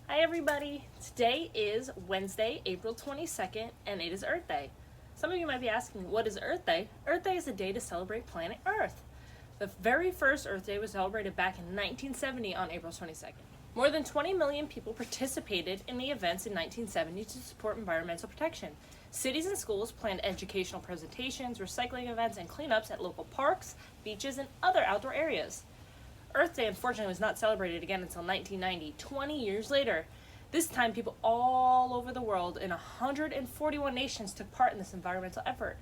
Hi everybody! Today is Wednesday, April 22nd, and it is Earth Day. Some of you might be asking, what is Earth Day? Earth Day is a day to celebrate planet Earth. The very first Earth Day was celebrated back in 1970 on April 22nd. More than 20 million people participated in the events in 1970 to support environmental protection. Cities and schools planned educational presentations, recycling events, and cleanups at local parks, beaches, and other outdoor areas. Earth Day, unfortunately, was not celebrated again until 1990, 20 years later. This time, people all over the world in 141 nations took part in this environmental effort.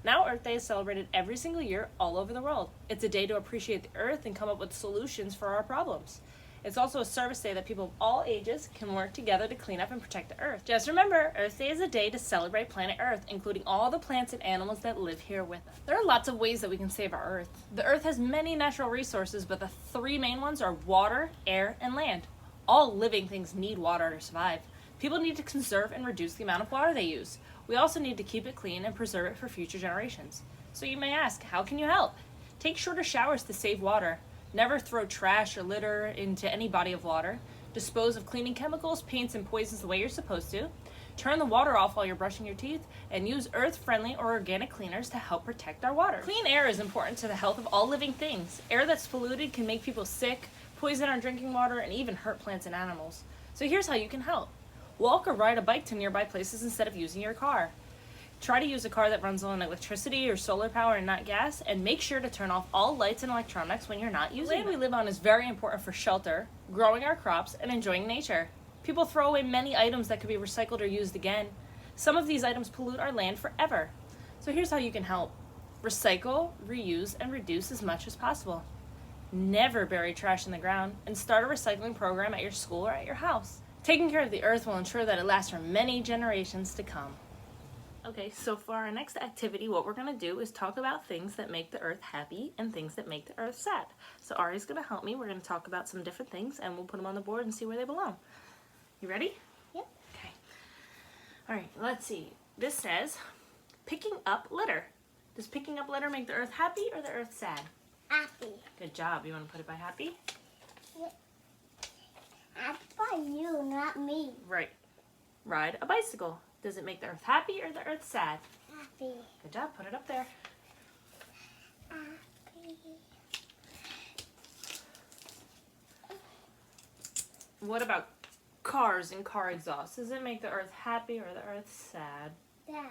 Now, Earth Day is celebrated every single year all over the world. It's a day to appreciate the Earth and come up with solutions for our problems. It's also a service day that people of all ages can work together to clean up and protect the Earth. Just remember, Earth Day is a day to celebrate planet Earth, including all the plants and animals that live here with us. There are lots of ways that we can save our Earth. The Earth has many natural resources, but the three main ones are water, air, and land. All living things need water to survive. People need to conserve and reduce the amount of water they use. We also need to keep it clean and preserve it for future generations. So you may ask, how can you help? Take shorter showers to save water. Never throw trash or litter into any body of water. Dispose of cleaning chemicals, paints, and poisons the way you're supposed to. Turn the water off while you're brushing your teeth, and use earth-friendly or organic cleaners to help protect our water. Clean air is important to the health of all living things. Air that's polluted can make people sick, poison our drinking water, and even hurt plants and animals. So here's how you can help. Walk or ride a bike to nearby places instead of using your car. Try to use a car that runs on electricity or solar power and not gas, and make sure to turn off all lights and electronics when you're not using them. The land we live on is very important for shelter, growing our crops, and enjoying nature. People throw away many items that could be recycled or used again. Some of these items pollute our land forever. So here's how you can help. Recycle, reuse, and reduce as much as possible. Never bury trash in the ground, and start a recycling program at your school or at your house. Taking care of the earth will ensure that it lasts for many generations to come. Okay, so for our next activity, what we're going to do is talk about things that make the earth happy and things that make the earth sad. So Ari's going to help me. We're going to talk about some different things, and we'll put them on the board and see where they belong. You ready? Yep. Okay. All right, let's see. This says, picking up litter. Does picking up litter make the earth happy or the earth sad? Happy. Good job. You want to put it by happy? Yep. Happy by you, not me. Right. Ride a bicycle. Does it make the earth happy or the earth sad? Happy. Good job. Put it up there. Happy. What about cars and car exhaust? Does it make the earth happy or the earth sad? Dad.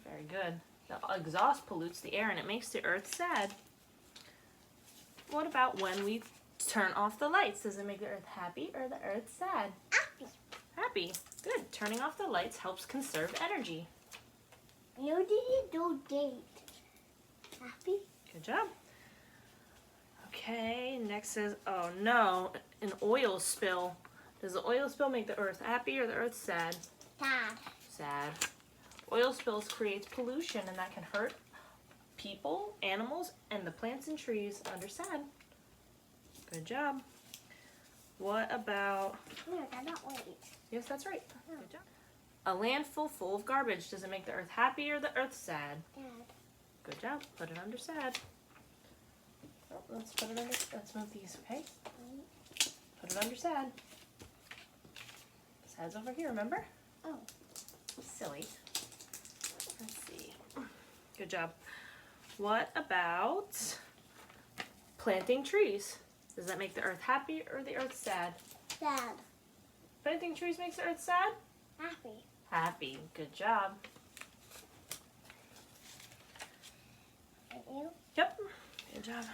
Very good. The exhaust pollutes the air and it makes the earth sad. What about when we turn off the lights? Does it make the earth happy or the earth sad? Happy. Happy. Good. Turning off the lights helps conserve energy. You didn't do date. Happy. Good job. Okay, next says, oh no, an oil spill. Does the oil spill make the earth happy or the earth sad? Dad. Sad. Oil spills creates pollution and that can hurt people, animals, and the plants and trees under sad. Good job. What about... No, Dad, not wait. Yes, that's right. Good job. A landfill full of garbage. Does it make the earth happy or the earth sad? Dad. Good job. Put it under sad. Oh, let's put it under... Let's move these, okay? Put it under sad. Sad's over here, remember? Oh. Silly. Let's see. Good job. What about planting trees? Does that make the earth happy or the earth sad? Dad. Planting trees makes the earth sad? Happy. Happy. Good job. And you? Yep. Good job.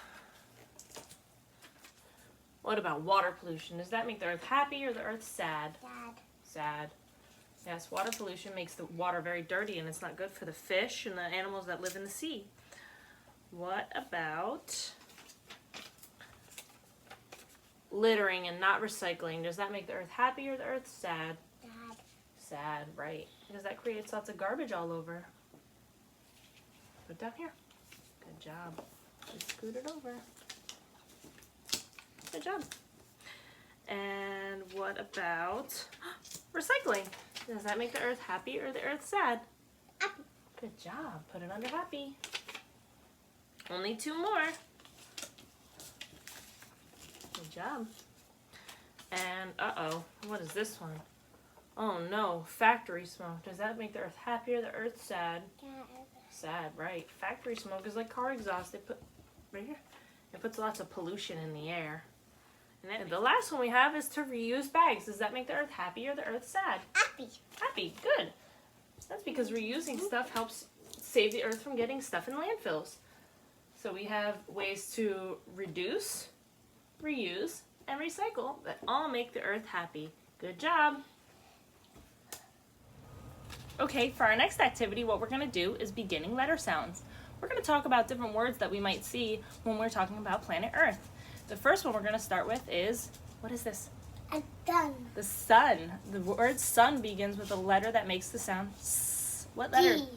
What about water pollution? Does that make the earth happy or the earth sad? Dad. Sad. Yes, water pollution makes the water very dirty and it's not good for the fish and the animals that live in the sea. What about littering and not recycling? Does that make the earth happy or the earth sad? Dad. Sad, right. Because that creates lots of garbage all over. Put it down here. Good job. Just scoot it over. Good job. And what about recycling? Does that make the earth happy or the earth sad? Happy. Good job. Put it under happy. Only two more. Good job. And uh-oh, what is this one? Oh no, factory smoke. Does that make the earth happy or the earth sad? Sad, right. Factory smoke is like car exhaust. They put right here. It puts lots of pollution in the air. And the last one we have is to reuse bags. Does that make the earth happy or the earth sad? Happy. Happy, good. That's because reusing stuff helps save the earth from getting stuff in landfills. So we have ways to reduce, reuse, and recycle that all make the earth happy. Good job. Okay, for our next activity, what we're going to do is beginning letter sounds. We're going to talk about different words that we might see when we're talking about planet Earth. The first one we're going to start with is, what is this? A gun. The sun. The word sun begins with a letter that makes the sound S. What letter? D.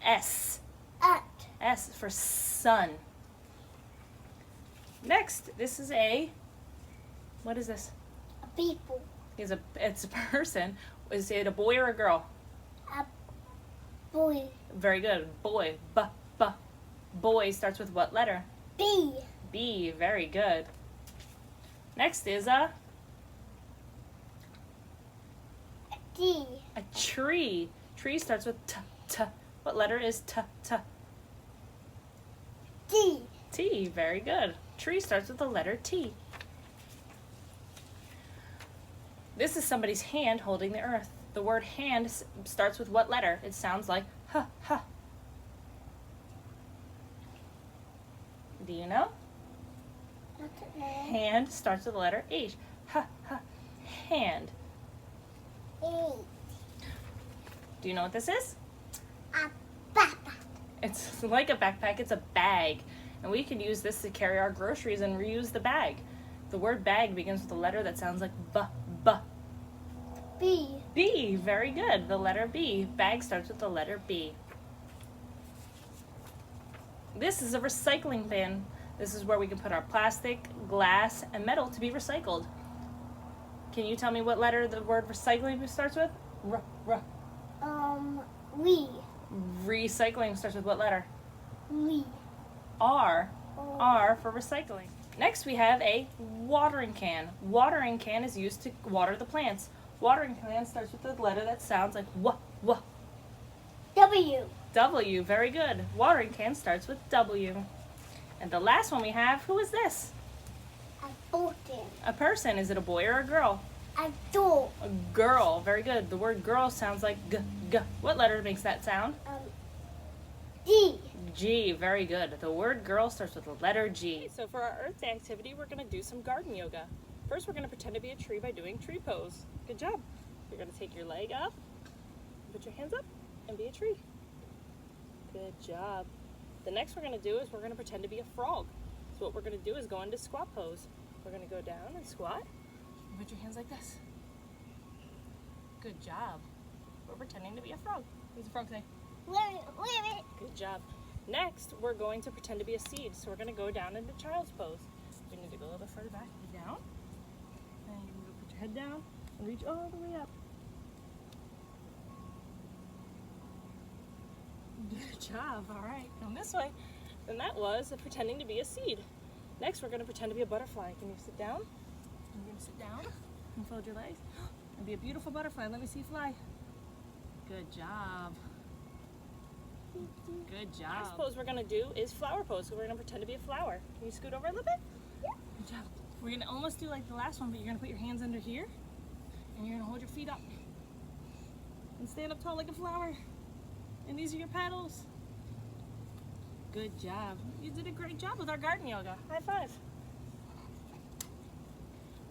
S. At. S for sun. Next, this is what is this? A people. It's a person. Is it a boy or a girl? A boy. Very good. Boy. B. Boy starts with what letter? B. B. Very good. Next is a D. tree. Tree starts with T. What letter is T? D. T. Very good. Tree starts with the letter T. This is somebody's hand holding the earth. The word hand starts with what letter? It sounds like H. Do you know? Hand starts with the letter H. Hand. E. Do you know what this is? A backpack. It's like a backpack. It's a bag. And we can use this to carry our groceries and reuse the bag. The word bag begins with a letter that sounds like B. B. B. Very good. The letter B. Bag starts with the letter B. This is a recycling bin. This is where we can put our plastic, glass, and metal to be recycled. Can you tell me what letter the word recycling starts with? R. We. Recycling starts with what letter? We. R. R for recycling. Next we have a watering can. Watering can is used to water the plants. Watering can starts with the letter that sounds like W. W. W. Very good. Watering can starts with W. And the last one we have, who is this? A bulletin. A person. Is it a boy or a girl? A door. A girl. Very good. The word girl sounds like G. What letter makes that sound? D. G. Very good. The word girl starts with the letter G. So for our Earth Day activity, we're going to do some garden yoga. First, we're going to pretend to be a tree by doing tree pose. Good job. You're going to take your leg up, put your hands up, and be a tree. Good job. The next we're going to do is we're going to pretend to be a frog. So what we're going to do is go into squat pose. We're going to go down and squat. And put your hands like this. Good job. We're pretending to be a frog. What does the frog say? Wait. Good job. Next, we're going to pretend to be a seed. So we're going to go down into child's pose. You need to go a little bit further back. Down. And you're going to put your head down and reach all the way up. Good job. All right. Come this way. And that was pretending to be a seed. Next, we're going to pretend to be a butterfly. Can you sit down? You're going to sit down and fold your legs and be a beautiful butterfly. Let me see you fly. Good job. Good job. Next pose we're going to do is flower pose. So we're going to pretend to be a flower. Can you scoot over a little bit? Yeah. Good job. We're going to almost do like the last one, but you're going to put your hands under here and you're going to hold your feet up and stand up tall like a flower. And these are your petals. Good job. You did a great job with our garden yoga. High five.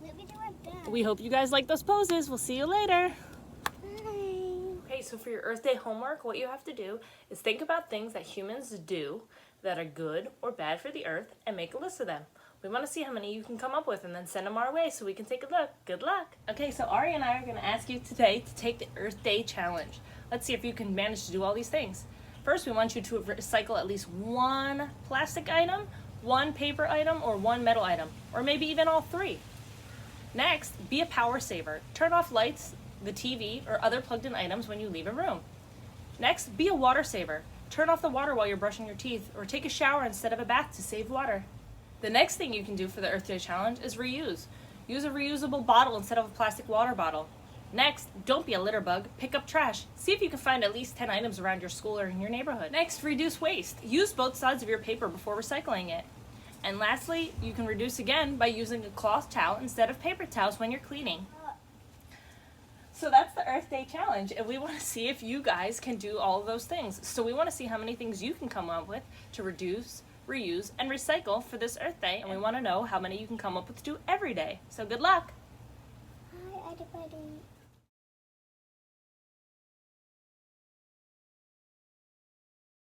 Let me do it again. We hope you guys like those poses. We'll see you later. Okay, so for your Earth Day homework, what you have to do is think about things that humans do that are good or bad for the Earth and make a list of them. We want to see how many you can come up with and then send them our way so we can take a look. Good luck. Okay, so Ari and I are going to ask you today to take the Earth Day challenge. Let's see if you can manage to do all these things. First, we want you to recycle at least one plastic item, one paper item, or one metal item, or maybe even all three. Next, be a power saver. Turn off lights, the TV, or other plugged-in items when you leave a room. Next, be a water saver. Turn off the water while you're brushing your teeth, or take a shower instead of a bath to save water. The next thing you can do for the Earth Day Challenge is reuse. Use a reusable bottle instead of a plastic water bottle. Next, don't be a litter bug. Pick up trash. See if you can find at least 10 items around your school or in your neighborhood. Next, reduce waste. Use both sides of your paper before recycling it. And lastly, you can reduce again by using a cloth towel instead of paper towels when you're cleaning. So that's the Earth Day challenge, and we want to see if you guys can do all of those things. So we want to see how many things you can come up with to reduce, reuse, and recycle for this Earth Day, and we want to know how many you can come up with to do every day. So good luck! Hi, everybody.